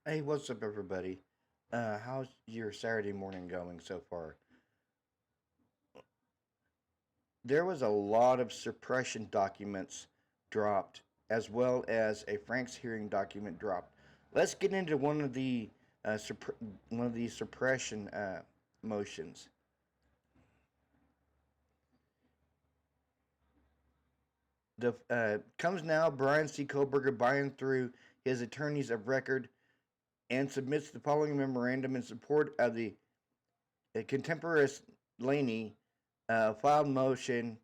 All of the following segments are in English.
Hey, what's up, everybody? How's your Saturday morning going so far? There was a lot of suppression documents dropped, as well as a Frank's hearing document dropped. Let's get into one of the suppression motions. The comes now. Bryan C. Kohberger buying through his attorneys of record and submits the following memorandum in support of the contemporaneous Laney filed motion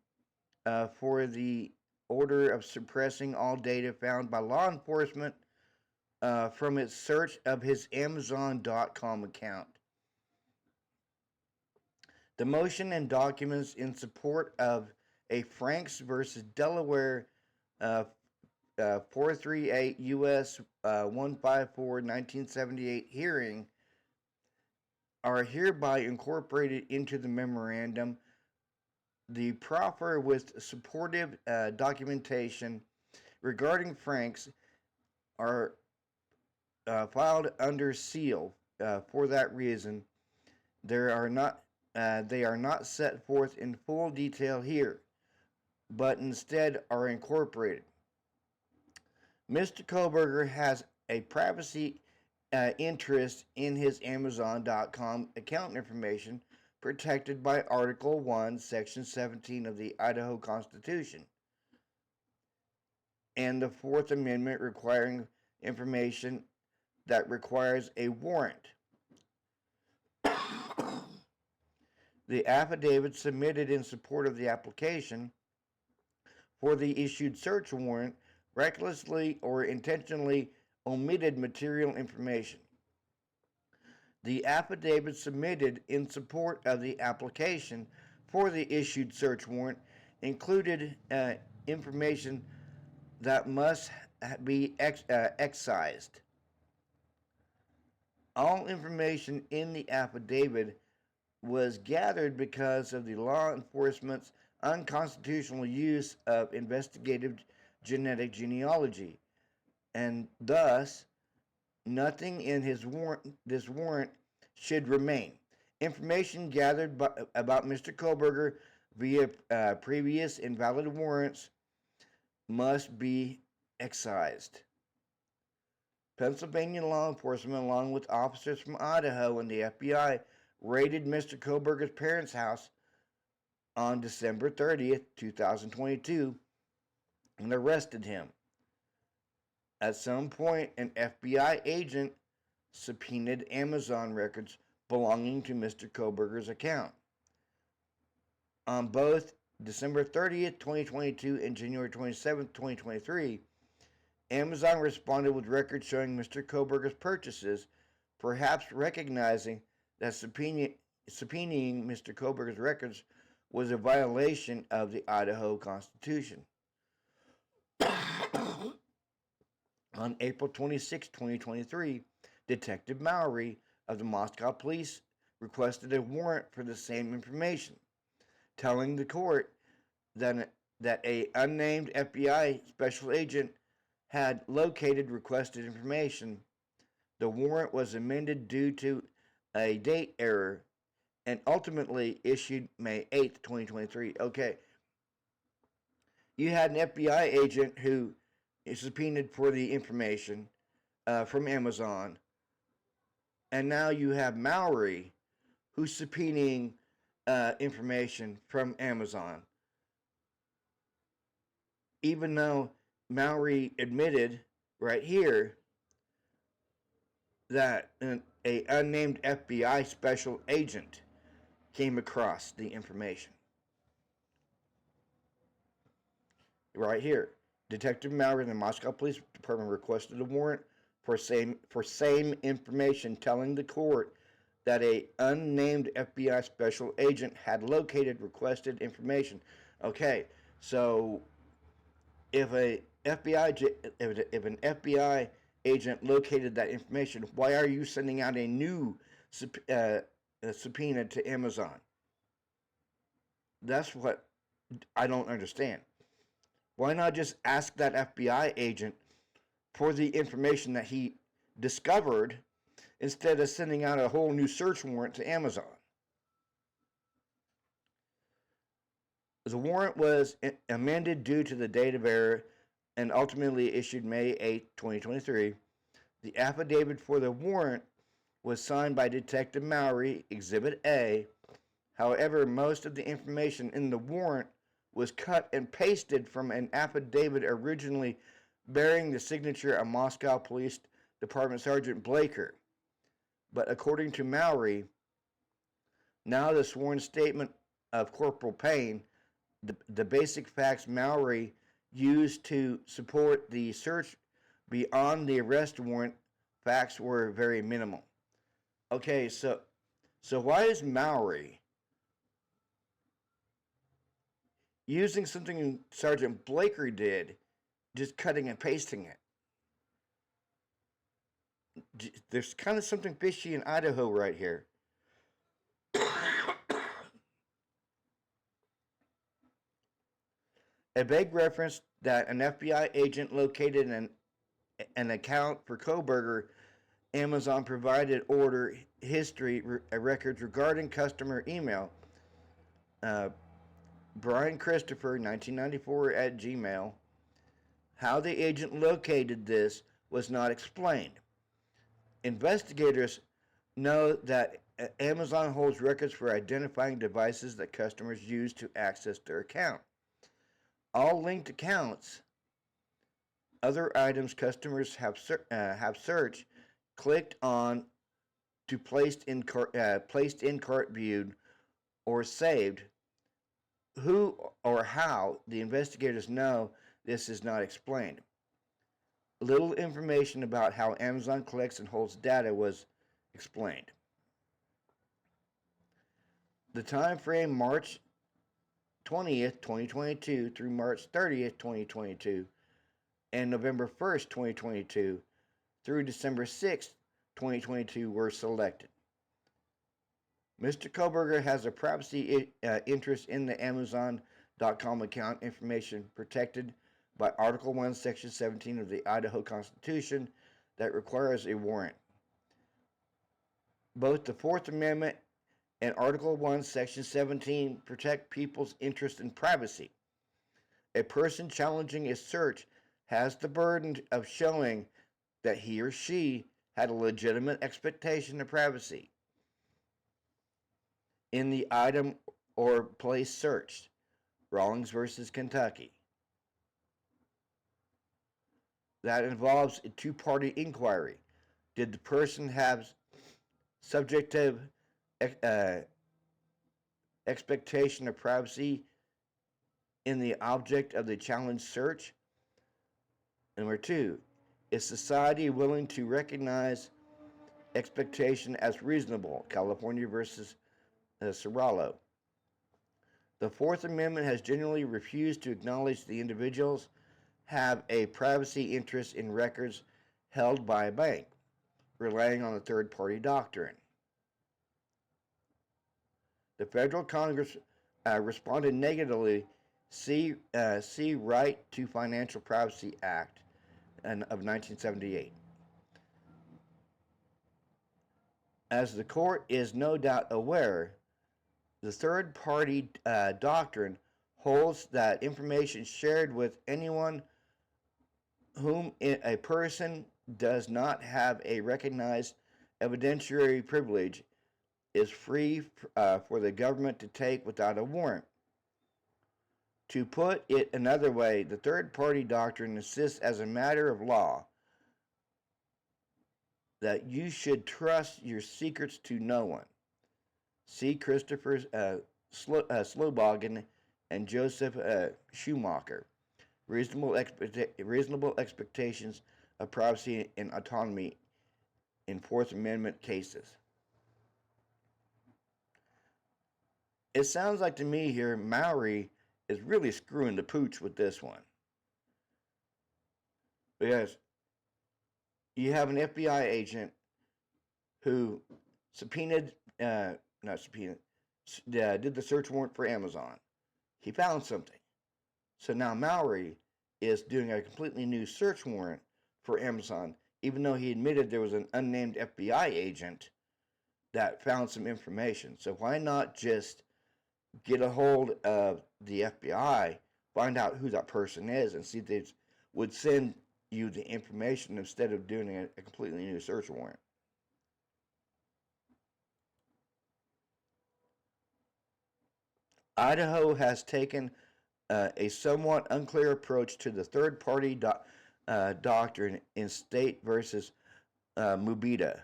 for the order of suppressing all data found by law enforcement from its search of his Amazon.com account. The motion and documents in support of a Franks versus Delaware 438 U.S. 154 1978 hearing are hereby incorporated into the memorandum. The proffer with supportive documentation regarding Franks are filed under seal. For that reason, they are not set forth in full detail here, but instead are incorporated. Mr. Kohberger has a privacy interest in his Amazon.com account information protected by Article 1, Section 17 of the Idaho Constitution, and the Fourth Amendment requiring information that requires a warrant. The affidavit submitted in support of the application for the issued search warrant recklessly or intentionally omitted material information. The affidavit submitted in support of the application for the issued search warrant included information that must be excised. All information in the affidavit was gathered because of the law enforcement's unconstitutional use of investigative genetic genealogy, and thus nothing in this warrant should remain. Information gathered about Mr. Kohberger via previous invalid warrants must be excised. Pennsylvania law enforcement, along with officers from Idaho and the FBI, raided Mr. Kohberger's parents' house on December 30th, 2022, and arrested him. At some point, an FBI agent subpoenaed Amazon records belonging to Mr. Kohberger's account. On both December 30th, 2022 and January 27th, 2023, Amazon responded with records showing Mr. Kohberger's purchases, perhaps recognizing that subpoenaing Mr. Kohberger's records was a violation of the Idaho Constitution. On April 26, 2023, Detective Mowry of the Moscow Police requested a warrant for the same information, telling the court that a unnamed FBI special agent had located requested information. The warrant was amended due to a date error and ultimately issued May 8th, 2023. Okay. You had an FBI agent who is subpoenaed for the information from Amazon, and now you have Mowry who's subpoenaing information from Amazon, even though Mowry admitted right here that a unnamed FBI special agent came across the information. Right here, Detective Mowry in the Moscow Police Department requested a warrant for same information, telling the court that a unnamed FBI special agent had located requested information. Okay, so if an FBI agent located that information, why are you sending out a new subpoena to Amazon? That's what I don't understand. Why not just ask that FBI agent for the information that he discovered instead of sending out a whole new search warrant to Amazon. The warrant was amended due to the date of error and ultimately issued May 8, 2023. The affidavit for the warrant was signed by Detective Mowry, Exhibit A. However, most of the information in the warrant was cut and pasted from an affidavit originally bearing the signature of Moscow Police Department Sergeant Blaker. But according to Mowry, now the sworn statement of Corporal Payne, the basic facts Mowry used to support the search beyond the arrest warrant facts were very minimal. Okay, so why is Mowry using something Sergeant Blaker did, just cutting and pasting it? There's kind of something fishy in Idaho right here. A vague reference that an FBI agent located an account for Kohberger, Amazon provided order history records regarding customer email. Bryan Christopher, 1994 at Gmail. How the agent located this was not explained. Investigators know that Amazon holds records for identifying devices that customers use to access their account. All linked accounts, other items customers have searched, clicked on to placed in cart viewed or saved. Who or how the investigators know this is not explained. Little information about how Amazon collects and holds data was explained. The time frame March 20th, 2022 through March 30th, 2022 and November 1st, 2022 through December 6th, 2022 were selected. Mr. Kohberger has a privacy interest in the Amazon.com account information protected by Article 1, Section 17 of the Idaho Constitution that requires a warrant. Both the Fourth Amendment and Article 1, Section 17 protect people's interest in privacy. A person challenging a search has the burden of showing that he or she had a legitimate expectation of privacy in the item or place searched. Rawlings versus Kentucky. That involves a two-party inquiry. Did the person have subjective expectation of privacy in the object of the challenge search? Number two, is society willing to recognize expectation as reasonable? California versus Serralo. The Fourth Amendment has generally refused to acknowledge the individuals have a privacy interest in records held by a bank, relying on the third-party doctrine. The federal Congress responded negatively. See Right to Financial Privacy Act of 1978. As the court is no doubt aware, the third-party doctrine holds that information shared with anyone whom a person does not have a recognized evidentiary privilege is free for the government to take without a warrant. To put it another way, the third-party doctrine insists as a matter of law that you should trust your secrets to no one. See Christopher Slowbogen and Joseph Schumacher. Reasonable expectations of privacy and autonomy in Fourth Amendment cases. It sounds like to me here Mowry is really screwing the pooch with this one. Because you have an FBI agent who did the search warrant for Amazon. He found something. So now Mowry is doing a completely new search warrant for Amazon, even though he admitted there was an unnamed FBI agent that found some information. So why not just get a hold of the FBI, find out who that person is, and see if they would send you the information instead of doing a completely new search warrant. Idaho has taken a somewhat unclear approach to the third-party doctrine in State versus Mubita.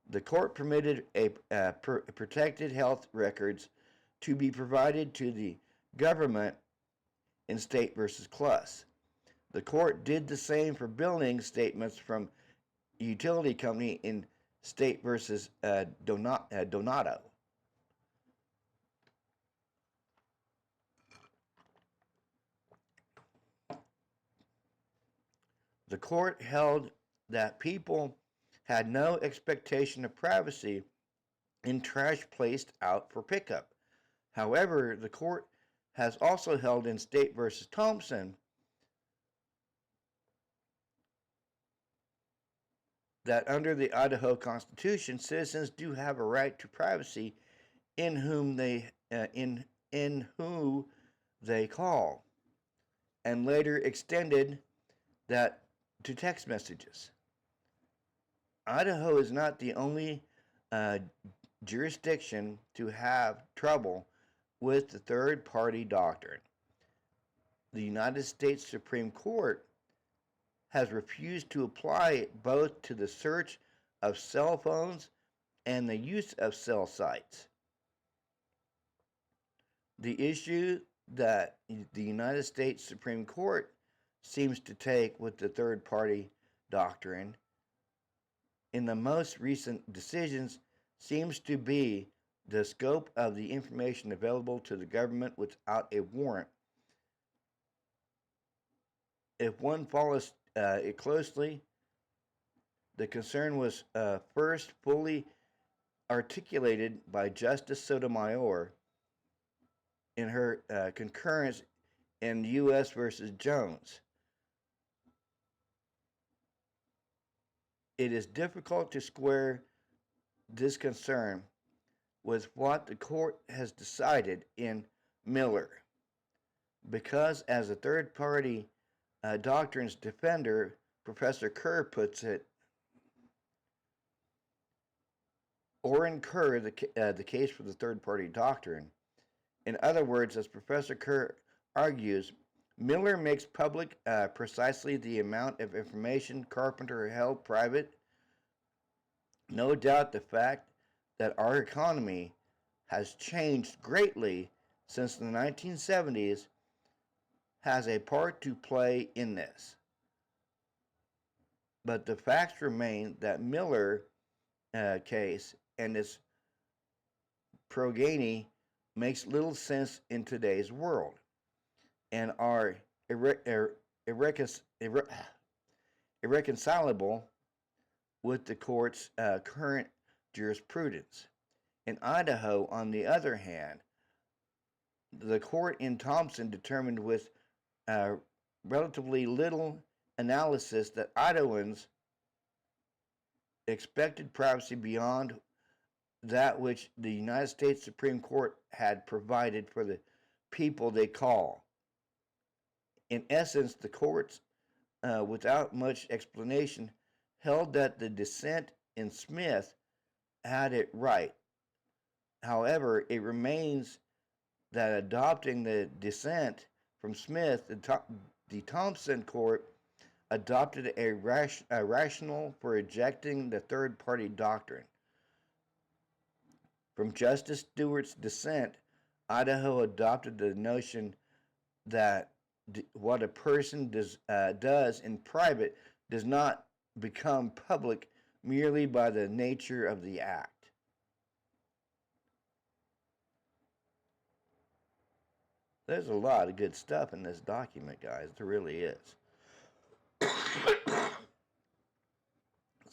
The court permitted protected health records to be provided to the government in State versus Cluss. The court did the same for billing statements from utility company in State versus Donato. The court held that people had no expectation of privacy in trash placed out for pickup. However, the court has also held in State versus Thompson that under the Idaho Constitution, citizens do have a right to privacy in whom in who they call, and later extended that to text messages. Idaho is not the only jurisdiction to have trouble with the third party doctrine. The United States Supreme Court has refused to apply it both to the search of cell phones and the use of cell sites. The issue that the United States Supreme Court seems to take with the third party doctrine in the most recent decisions seems to be the scope of the information available to the government without a warrant. If one follows it closely, the concern was first fully articulated by Justice Sotomayor in her concurrence in U.S. versus Jones. It is difficult to square this concern with what the court has decided in Miller, because as a third-party doctrine's defender, Professor Kerr puts it, or incur the case for the third-party doctrine. In other words, as Professor Kerr argues, Miller makes public precisely the amount of information Carpenter held private. No doubt the fact that our economy has changed greatly since the 1970s has a part to play in this. But the facts remain that Miller case and its progeny makes little sense in today's world and are irreconcilable with the court's current jurisprudence. In Idaho, on the other hand, the court in Thompson determined with relatively little analysis that Idahoans expected privacy beyond that which the United States Supreme Court had provided for the people they call. In essence, the courts, without much explanation, held that the dissent in Smith had it right. However, it remains that adopting the dissent from Smith, the Thompson court adopted a rationale for rejecting the third-party doctrine. From Justice Stewart's dissent, Idaho adopted the notion that what a person does in private does not become public merely by the nature of the act. There's a lot of good stuff in this document, guys. There really is.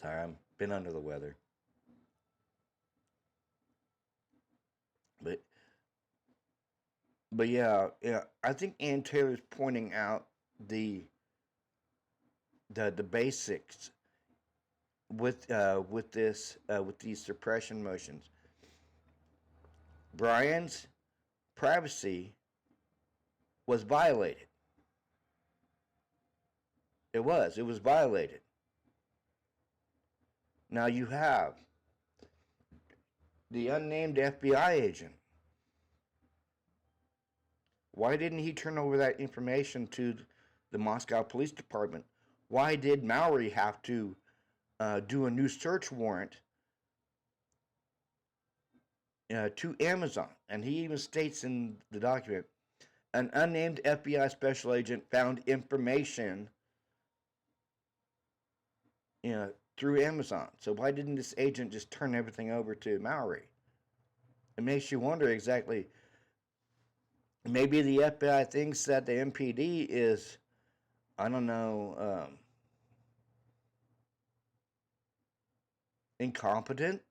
Sorry, I've been under the weather. But yeah, I think Ann Taylor's pointing out the basics with these suppression motions. Bryan's privacy was violated. It was violated. Now you have the unnamed FBI agent. Why didn't he turn over that information to the Moscow Police Department? Why did Mowry have to do a new search warrant to Amazon? And he even states in the document, an unnamed FBI special agent found information through Amazon. So why didn't this agent just turn everything over to Mowry? It makes you wonder exactly. Maybe the FBI thinks that the MPD is, I don't know, incompetent.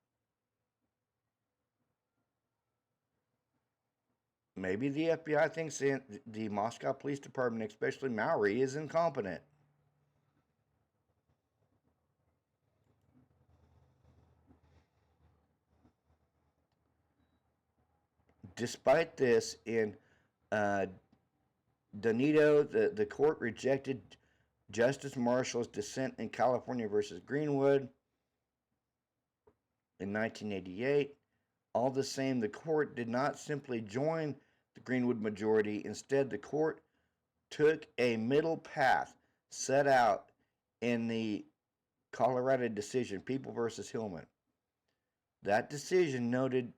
Maybe the FBI thinks the Moscow Police Department, especially Mowry, is incompetent. Despite this, in uh, Donito, the court rejected Justice Marshall's dissent in California versus Greenwood in 1988. All the same, the court did not simply join the Greenwood majority. Instead, the court took a middle path set out in the Colorado decision, People versus Hillman. That decision noted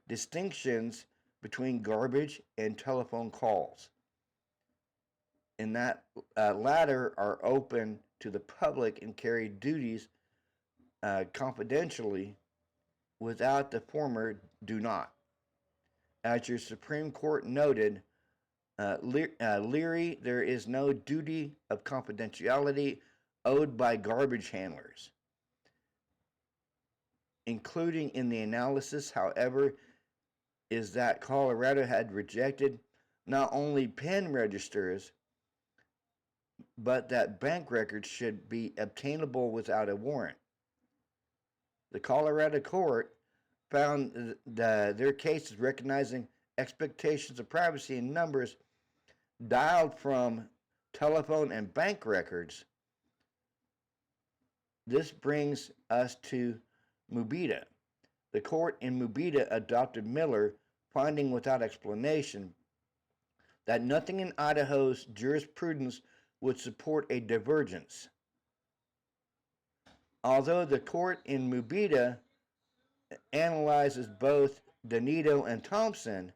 distinctions between garbage and telephone calls. And that latter are open to the public and carry duties confidentially, without the former do not. As your Supreme Court noted, Leary, there is no duty of confidentiality owed by garbage handlers. Including in the analysis, however, is that Colorado had rejected not only pen registers, but that bank records should be obtainable without a warrant. The Colorado court found their cases recognizing expectations of privacy in numbers dialed from telephone and bank records. This brings us to Mubita. The court in Mubita adopted Miller, finding without explanation that nothing in Idaho's jurisprudence would support a divergence. Although the court in Mubita analyzes both Donito and Thompson,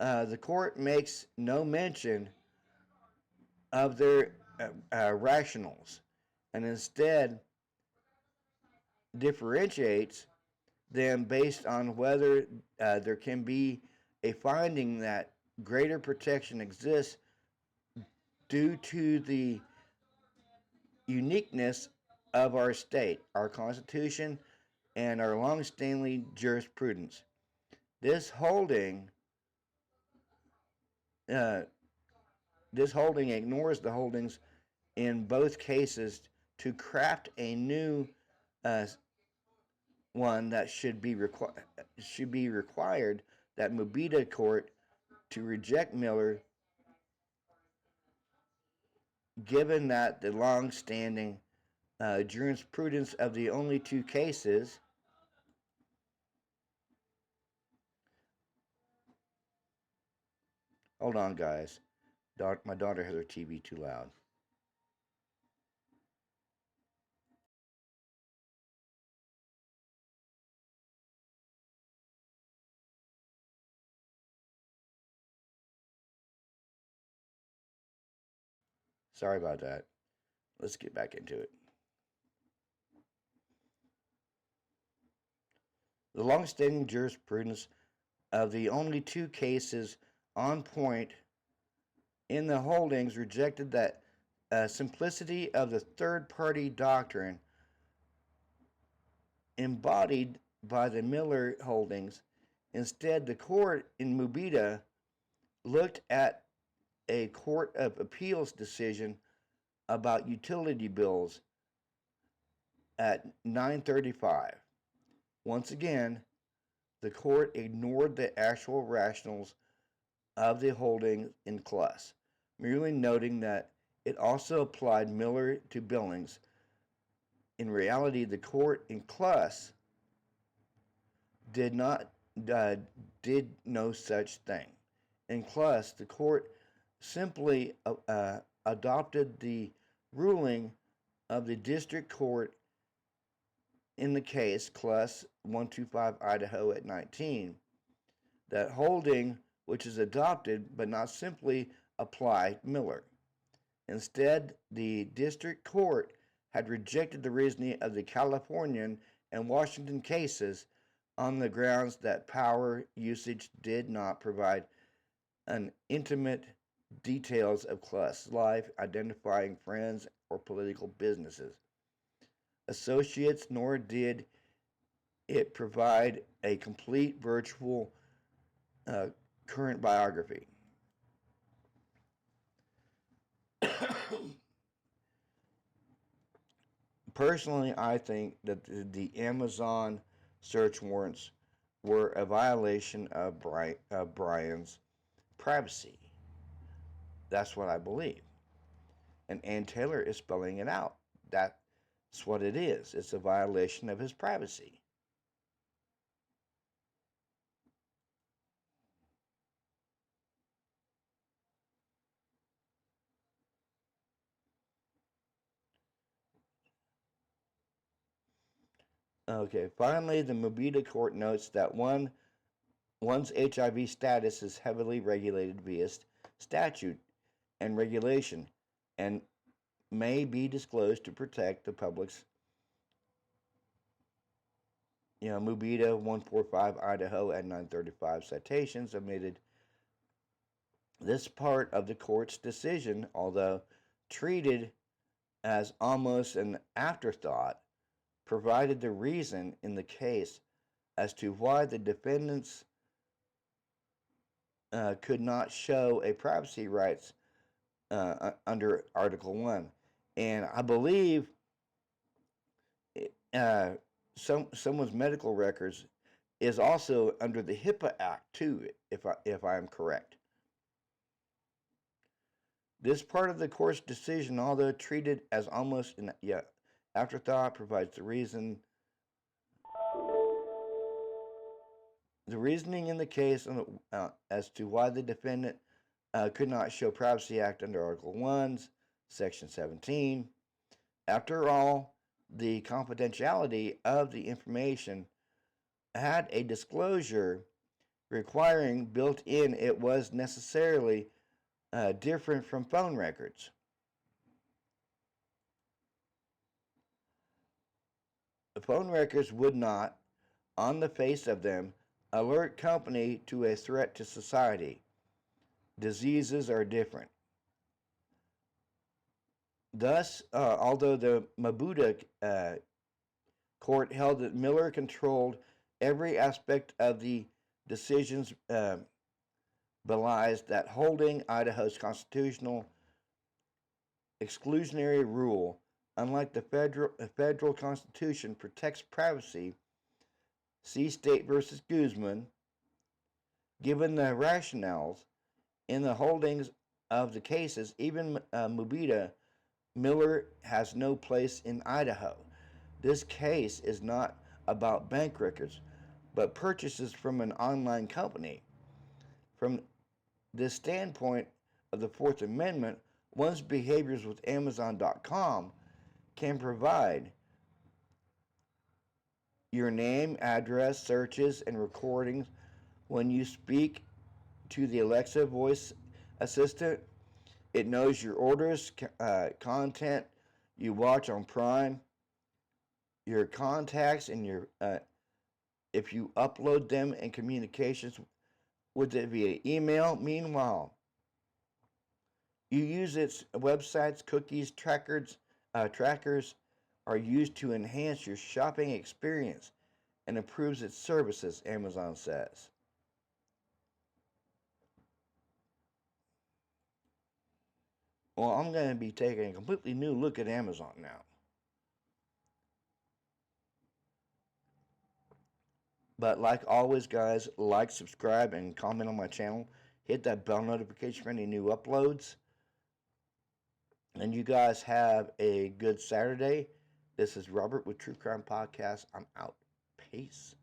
the court makes no mention of their rationals, and instead differentiates them based on whether there can be a finding that greater protection exists due to the uniqueness of our state, our Constitution, and our long-standing jurisprudence. This holding ignores the holdings in both cases to craft a new one that should be required that Mubita court to reject Miller, given that the long-standing jurisprudence of the only two cases Hold on, guys. My daughter has her TV too loud. Sorry about that. Let's get back into it. The long-standing jurisprudence of the only two cases on point in the holdings rejected that simplicity of the third-party doctrine embodied by the Miller holdings. Instead, the court in Mubita looked at a Court of Appeals decision about utility bills At 9:35, once again, the court ignored the actual rationales of the holding in Cluss, merely noting that it also applied Miller to Billings. In reality, the court in Cluss did not did no such thing. In Cluss, the court simply adopted the ruling of the district court in the case Cluss 125 Idaho at 19. That holding, which is adopted but not simply applied Miller. Instead, the district court had rejected the reasoning of the Californian and Washington cases on the grounds that power usage did not provide an intimate details of Cluss' life, identifying friends or political businesses, associates, nor did it provide a complete virtual current biography. Personally, I think that the Amazon search warrants were a violation of Bryan's privacy. That's what I believe. And Ann Taylor is spelling it out. That's what it is. It's a violation of his privacy. Okay, finally, the Mobita court notes that one's HIV status is heavily regulated via statute and regulation and may be disclosed to protect the public's. Mobita 145 Idaho at 935 citations omitted this part of the court's decision, although treated as almost an afterthought, provided the reason in the case as to why the defendants could not show a privacy rights under Article 1. And I believe someone's medical records is also under the HIPAA Act too, if I am correct. This part of the court's decision, although treated as almost an afterthought, provides the reason. The reasoning in the case as to why the defendant could not show Privacy Act under Article 1's Section 17. After all, the confidentiality of the information had a disclosure requiring built in it was necessarily different from phone records. The phone records would not, on the face of them, alert company to a threat to society. Diseases are different. Thus, although the Mobita court held that Miller controlled every aspect of the decisions, belies that holding Idaho's constitutional exclusionary rule, unlike the federal constitution, protects privacy. See State versus Guzman. Given the rationales in the holdings of the cases, even Mobita, Miller has no place in Idaho. This case is not about bank records, but purchases from an online company. From this standpoint of the Fourth Amendment, one's behaviors with Amazon.com can provide your name, address, searches, and recordings when you speak to the Alexa voice assistant. It knows your orders, content you watch on Prime, your contacts, and your if you upload them and communications with it via email. Meanwhile, you use its websites, cookies, trackers are used to enhance your shopping experience and improves its services, Amazon says. Well, I'm going to be taking a completely new look at Amazon now. But like always, guys, like, subscribe, and comment on my channel. Hit that bell notification for any new uploads. And you guys have a good Saturday. This is Robert with True Crime Podcast. I'm out. Peace.